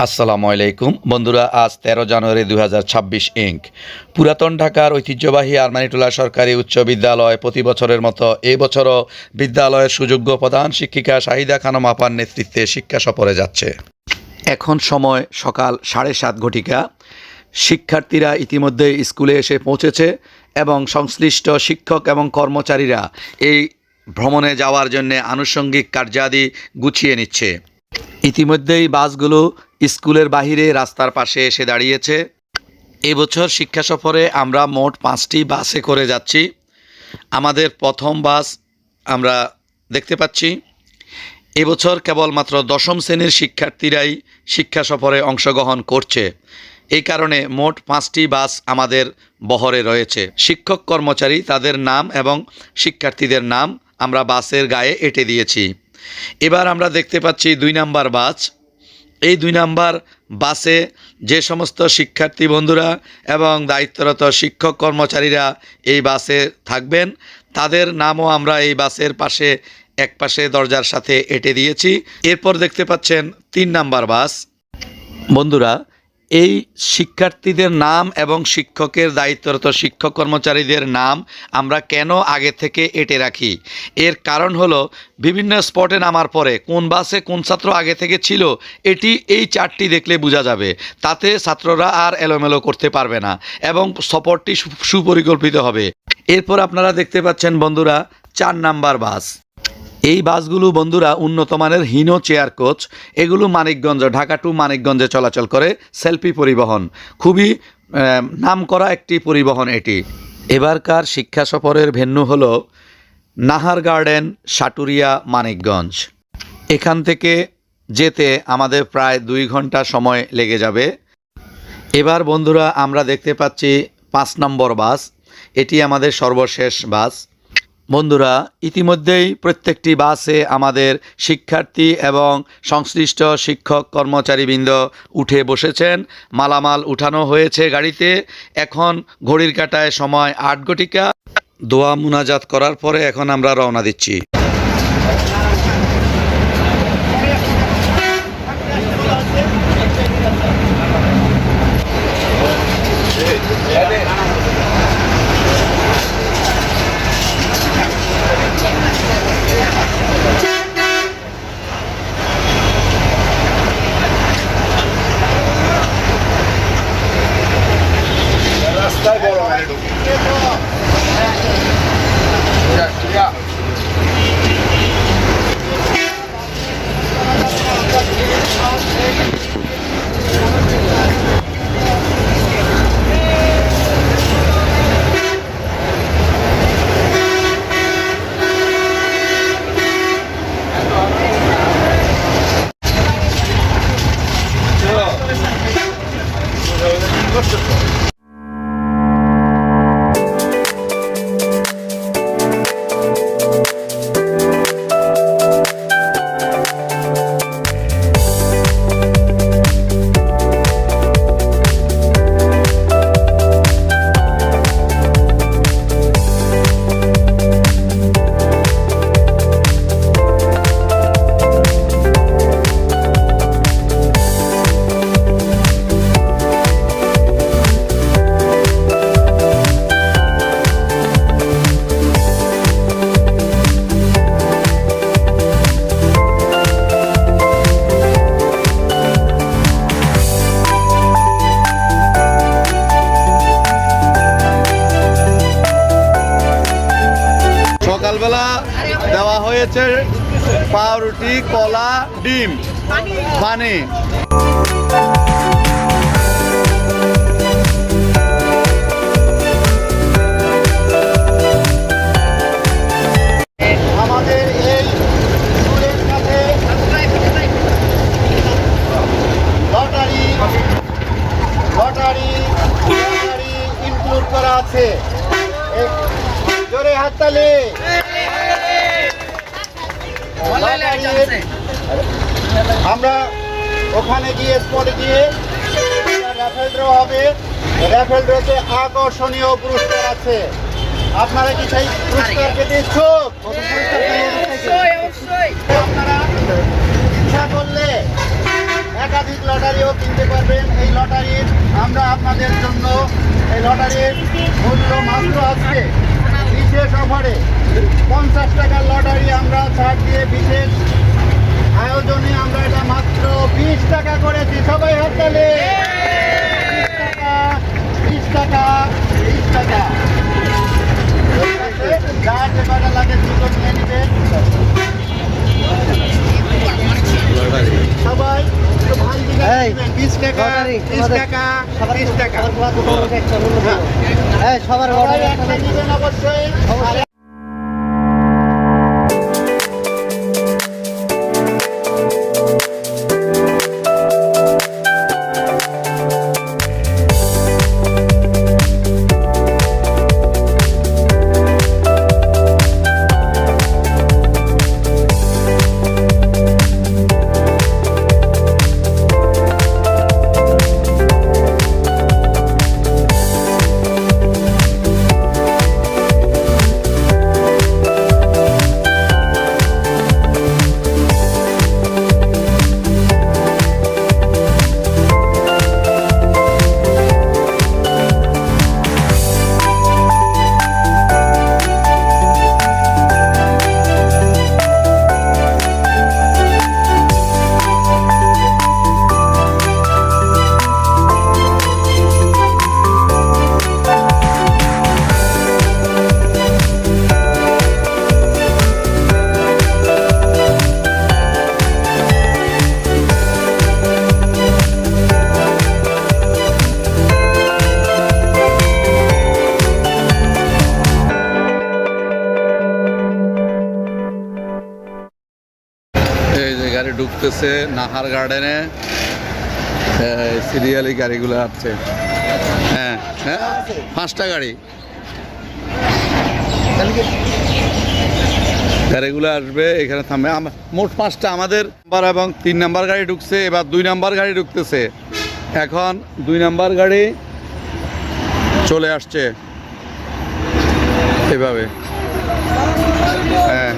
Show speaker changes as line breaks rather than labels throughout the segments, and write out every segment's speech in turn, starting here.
আসসালামু আলাইকুম বন্ধুরা, আজ 13 জানুয়ারি 2026 ইঙ্ক। পুরাতন ঢাকার ঐতিহ্যবাহী আরমানিটোলা সরকারি উচ্চ বিদ্যালয় প্রতি বছরের মতো এবছরও বিদ্যালয়ের সুযোগ্য প্রধান শিক্ষিকা শাহিদা খানম আপার নেতৃত্বে শিক্ষা সফরে যাচ্ছে। এখন সময় সকাল 7:30 ঘটিকা। শিক্ষার্থীরা ইতিমধ্যে স্কুলে এসে পৌঁছেছে এবং সংশ্লিষ্ট শিক্ষক এবং কর্মচারীরা এই ভ্রমণে যাওয়ার জন্য আনুষঙ্গিক কার্যাদি গুছিয়ে নিচ্ছে। ইতিমধ্যেই বাসগুলো স্কুলের বাহিরে রাস্তার পাশে এসে দাঁড়িয়েছে। এবছর শিক্ষা সফরে আমরা মোট 5টি বাসে করে যাচ্ছি। আমাদের প্রথম বাস আমরা দেখতে পাচ্ছি। এবছর কেবলমাত্র 10ম শ্রেণীর শিক্ষার্থীরাই শিক্ষা সফরে অংশগ্রহণ করছে। এই কারণে মোট 5টি বাস আমাদের বহরে রয়েছে। শিক্ষক কর্মচারী তাদের নাম এবং শিক্ষার্থীদের নাম আমরা বাসের গায়ে এঁটে দিয়েছি। এবার আমরা দেখতে পাচ্ছি 2 নাম্বার বাস। এই 2 নাম্বার বাসে যে সমস্ত শিক্ষার্থী বন্ধুরা এবং দায়িত্বরত শিক্ষক কর্মচারীরা এই বাসে থাকবেন তাদের নামও আমরা এই বাসের পাশে একপাশে দরজার সাথে এঁটে দিয়েছি। এরপর দেখতে পাচ্ছেন 3 নাম্বার বাস। বন্ধুরা, এই শিক্ষার্থীদের নাম এবং শিক্ষকের দায়িত্বরত শিক্ষক কর্মচারীদের নাম আমরা কেন আগে থেকে এঁটে রাখি, এর কারণ হলো বিভিন্ন স্পটে নামার পরে কোন বাসে কোন ছাত্র আগে থেকে ছিল এটি এই চার্টটি দেখলে বোঝা যাবে। তাতে ছাত্ররা আর এলোমেলো করতে পারবে না এবং সফরটি সুপরিকল্পিত হবে। এরপর আপনারা দেখতে পাচ্ছেন বন্ধুরা 4 নাম্বার বাস। এই বাসগুলো বন্ধুরা উন্নত মানের হিনো চেয়ার কোচ। এগুলো মানিকগঞ্জ, ঢাকা টু মানিকগঞ্জে চলাচল করে। সেলফি পরিবহন, খুবই নামকরা একটি পরিবহন এটি। এবারকার শিক্ষা সফরের ভেন্যু হলো নাহার গার্ডেন, সাটুরিয়া, মানিকগঞ্জ। এখান থেকে যেতে আমাদের প্রায় 2 ঘন্টা সময় লেগে যাবে। এবার বন্ধুরা আমরা দেখতে পাচ্ছি 5 নম্বর বাস। এটি আমাদের সর্বশেষ বাস। বন্ধুরা, ইতিমধ্যেই প্রত্যেকটি বাসে আমাদের শিক্ষার্থী এবং সংশ্লিষ্ট শিক্ষক কর্মচারীবৃন্দ উঠে বসেছেন। মালামাল উঠানো হয়েছে গাড়িতে। এখন ঘড়ির কাঁটায় সময় 8 ঘটিকা। দোয়া মুনাজাত করার পরে এখন আমরা রওনা দিচ্ছি। সকালবেলা দেওয়া হয়েছে পাউরুটি, কলা, ডিম, পানি। আমাদের এই স্কুলের কাছে লটারি ইনক্লুড করা আছে। জোরে হাততালি। আমরা ওখানে গিয়ে স্পটে গিয়ে র্যাফেল ড্র হবে। র্যাফেল ড্রতে আকর্ষণীয় পুরস্কার আছে। আপনারা কি সেই পুরস্কার পেতে ইচ্ছুক? আপনারা ইচ্ছা করলে একাধিক লটারিও
কিনতে পারবেন এই লটারির। আমরা আপনাদের জন্য এই লটারির মূল্য মাত্র আজকে বিশেষ অফারে 50 টাকার লটারি আমরা ছাড় দিয়ে বিশেষ আয়োজনে আমরা এটা মাত্র 20 টাকা করেছি। সবাই হাততালি। 20 টাকা 20 টাকা। যার যেটা লাগে দুটো নিয়ে নেবেন সবাই। একটু ভালো দিকে নেবেন। 20 টাকা 30 টাকা 30 টাকা সবার একটা নেবেন অবশ্যই।
এই যে গাড়ি ঢুকতেছে নাহার গার্ডেনে, সিরিয়ালি গাড়িগুলো আসছে। হ্যাঁ হ্যাঁ 5টা গাড়ি, গাড়িগুলো আসবে এখানে থামবে। মোট 5টা আমাদের নাম্বার এবং 3 নাম্বার গাড়ি ঢুকছে, এবার 2 নাম্বার গাড়ি ঢুকতেছে। এখন 2 নাম্বার গাড়ি চলে আসছে এভাবে। হ্যাঁ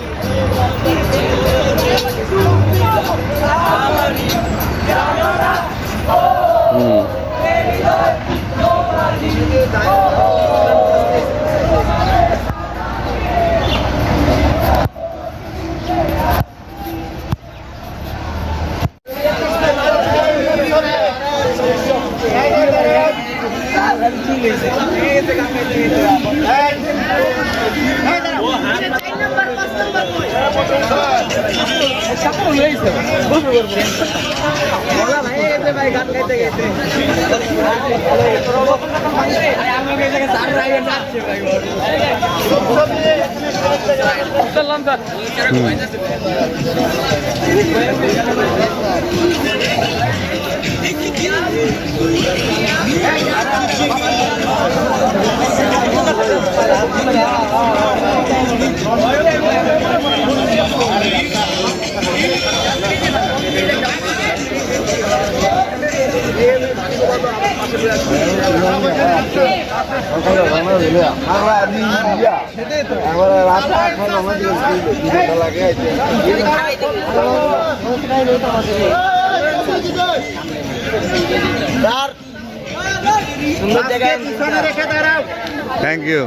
থ্যাংক ইউ।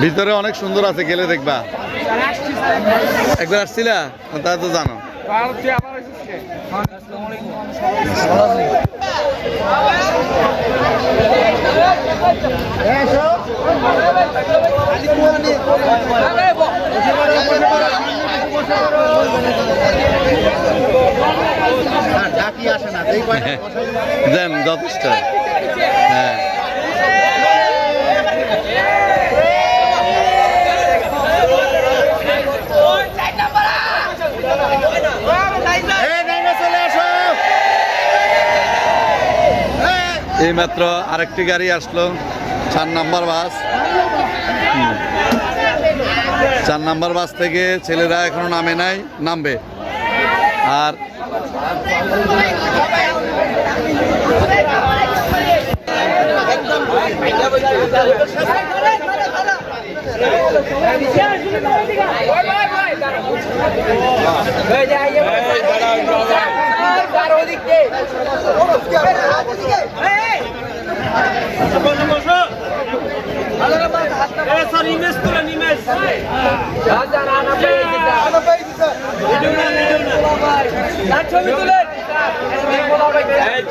ভিতরে অনেক সুন্দর আছে, গেলে দেখবা। একবার আসছিলা, তা তো জানো। দেন যথেষ্ট। হ্যাঁ এই মাত্র আরেকটি গাড়ি আসলো, 4 নাম্বার বাস। 4 নাম্বার বাস থেকে ছেলেরা এখনো নামে নাই, নামবে। আর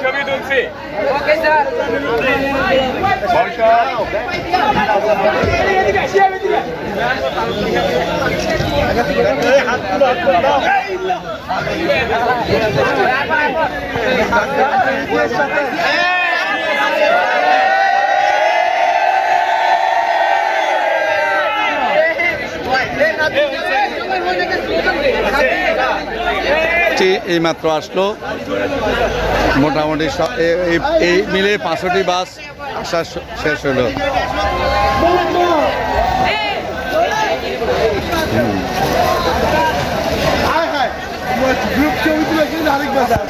ছবি তুলছি
এই মাত্র আসলো মোটামুটি এই মিলে 5টি বাস আসা শেষ হলো।
গ্রুপ ছবি তুলে কিন্তু আরেকবার হাত